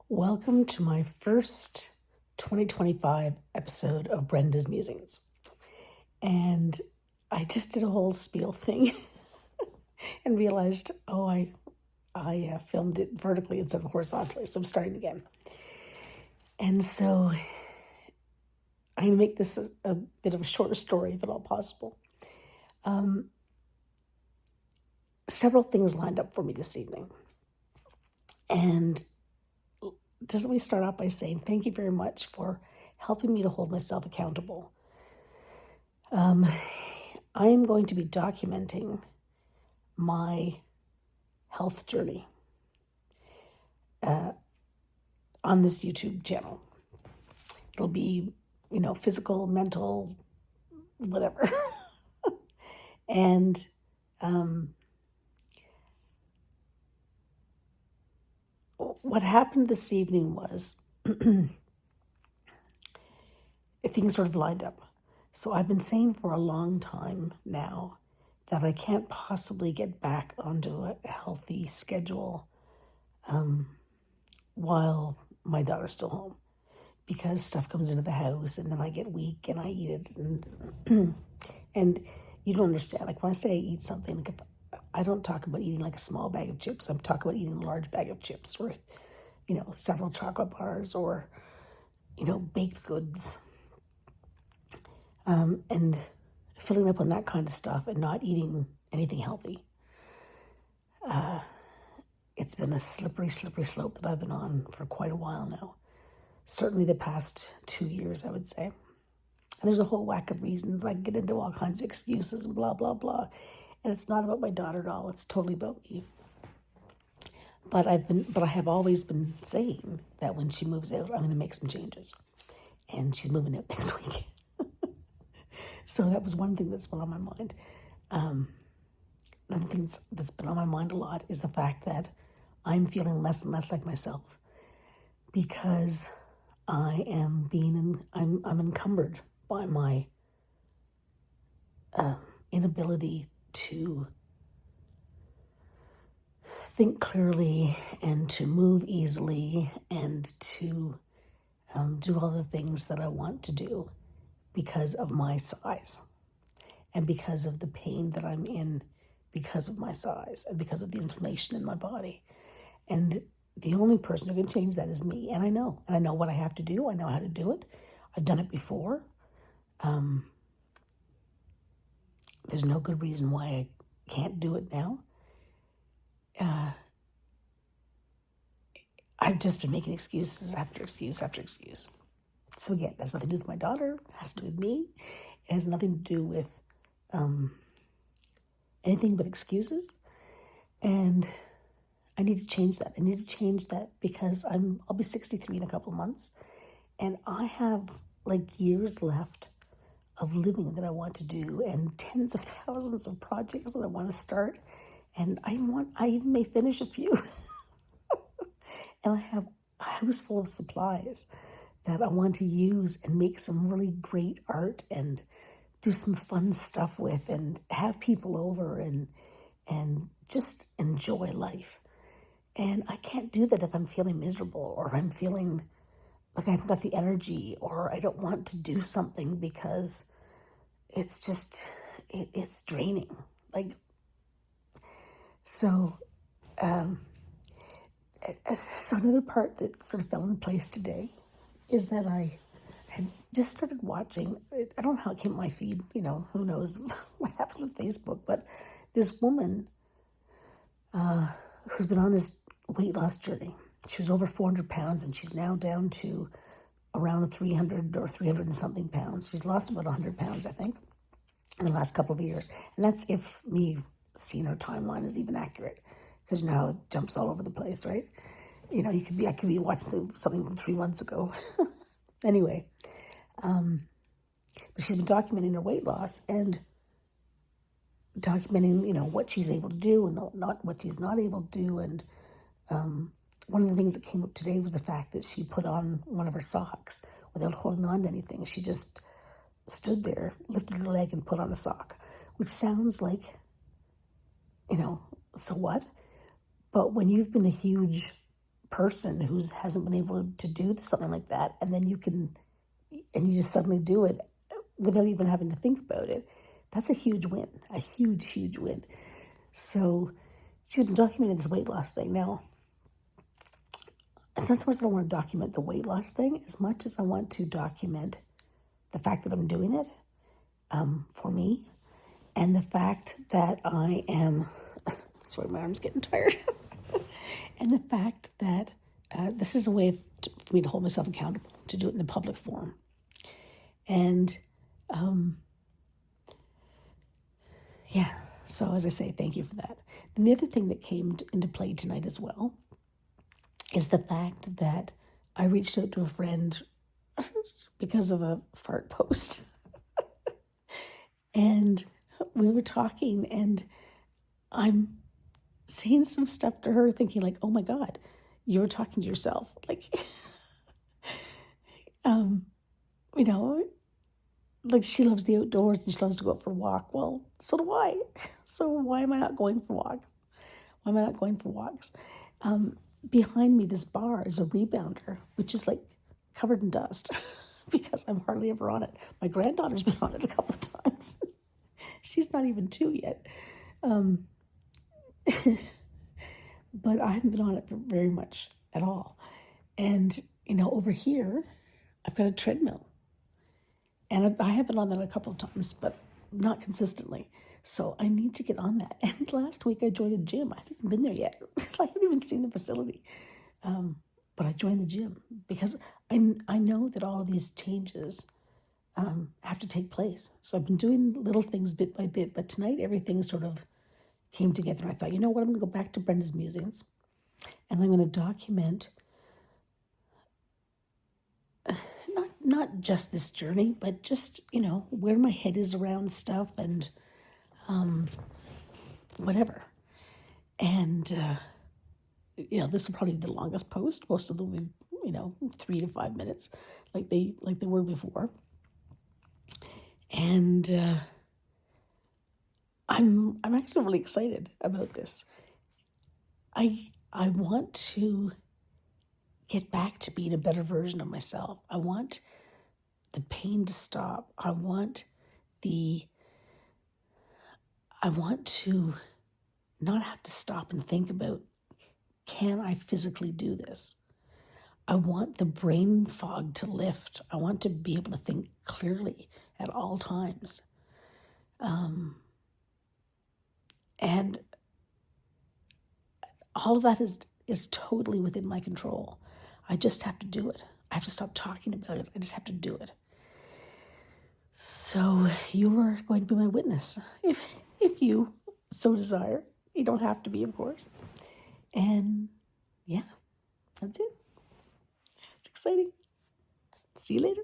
Welcome to my first 2025 episode of Brenda's Musings. And I just did a whole spiel thing and realized, I filmed it vertically instead of horizontally, so I'm starting again. And so I'm going to make this a bit of a shorter story, if at all possible. Several things lined up for me this evening. And just let me start off by saying thank you very much for helping me to hold myself accountable. I am going to be documenting my health journey on this YouTube channel. It'll be, physical, mental, whatever. And what happened this evening was things sort of lined up. So I've been saying for a long time now that I can't possibly get back onto a healthy schedule while my daughter's still home, because stuff comes into the house and then I get weak and I eat it, and you don't understand. Like when I say I eat something, like I don't talk about eating like a small bag of chips. I'm talking about eating a large bag of chips, or several chocolate bars, or baked goods, and filling up on that kind of stuff and not eating anything healthy. It's been a slippery slope that I've been on for quite a while now. Certainly the past 2 years, I would say. And there's a whole whack of reasons. I get into all kinds of excuses and blah, blah, blah. And it's not about my daughter at all. It's totally about me. But I have always been saying that when she moves out, I'm going to make some changes. And she's moving out next week. So that was one thing that's been on my mind. Another thing that's been on my mind a lot is the fact that I'm feeling less and less like myself, because I'm encumbered by my inability to think clearly and to move easily and to do all the things that I want to do because of my size and because of the pain that I'm in because of my size and because of the inflammation in my body. And the only person who can change that is me. And I know what I have to do. I know how to do it. I've done it before. There's no good reason why I can't do it now. I've just been making excuses after excuse after excuse. So again, it has nothing to do with my daughter. It has to do with me. It has nothing to do with anything but excuses. And I need to change that. I need to change that because I'll be 63 in a couple of months. And I have years left of living that I want to do, and tens of thousands of projects that I want to start. And I even may finish a few. And I have a house full of supplies that I want to use and make some really great art and do some fun stuff with and have people over and just enjoy life. And I can't do that if I'm feeling miserable, or I'm feeling like I haven't got the energy, or I don't want to do something because it's just, it's draining. So another part that sort of fell in place today is that I had just started watching, I don't know how it came on my feed, who knows what happens with Facebook, but this woman who's been on this weight loss journey. She was over 400 pounds and she's now down to around 300 or 300 and something pounds. She's lost about 100 pounds, I think, in the last couple of years. And that's if me seeing her timeline is even accurate, because now it jumps all over the place, right? I could be watching something from 3 months ago. Anyway, but she's been documenting her weight loss and documenting, what she's able to do and not what she's not able to do. And one of the things that came up today was the fact that she put on one of her socks without holding on to anything. She just stood there, lifted her leg and put on a sock, which sounds like, so what? But when you've been a huge person who hasn't been able to do something like that, and then you just suddenly do it without even having to think about it. That's a huge win, a huge, huge win. So she's been documenting this weight loss thing. Now, it's not so much that I want to document the weight loss thing as much as I want to document the fact that I'm doing it for me, and the fact that I am, sorry, my arm's getting tired, and the fact that this is a way for me to hold myself accountable, to do it in the public forum. And yeah, so as I say, thank you for that. And the other thing that came into play tonight as well is the fact that I reached out to a friend because of a fart post. And we were talking, and I'm saying some stuff to her thinking like, oh my God, you were talking to yourself. Like, you know, like she loves the outdoors and she loves to go out for a walk. Well, so do I. So why am I not going for walks? Why am I not going for walks? Behind me, this bar is a rebounder, which is like covered in dust because I'm hardly ever on it. My granddaughter's been on it a couple of times. She's not even 2 yet. But I haven't been on it for very much at all. And, you know, over here, I've got a treadmill. And I have been on that a couple of times, but not consistently. So I need to get on that. And last week I joined a gym. I haven't even been there yet. I haven't even seen the facility. But I joined the gym because I know that all of these changes have to take place. So I've been doing little things bit by bit. But tonight everything sort of came together. And I thought, you know what? I'm going to go back to Brenda's Musings. And I'm going to document not just this journey, but just, you know, where my head is around stuff and whatever. And, you know, this will probably be the longest post. Most of them will be, you know, 3 to 5 minutes like they were before. And I'm actually really excited about this. I want to get back to being a better version of myself. I want the pain to stop. I want to not have to stop and think about, can I physically do this? I want the brain fog to lift. I want to be able to think clearly at all times. And all of that is totally within my control. I just have to do it. I have to stop talking about it. I just have to do it. So you are going to be my witness, if you so desire. You don't have to be, of course. And yeah, that's it. It's exciting. See you later.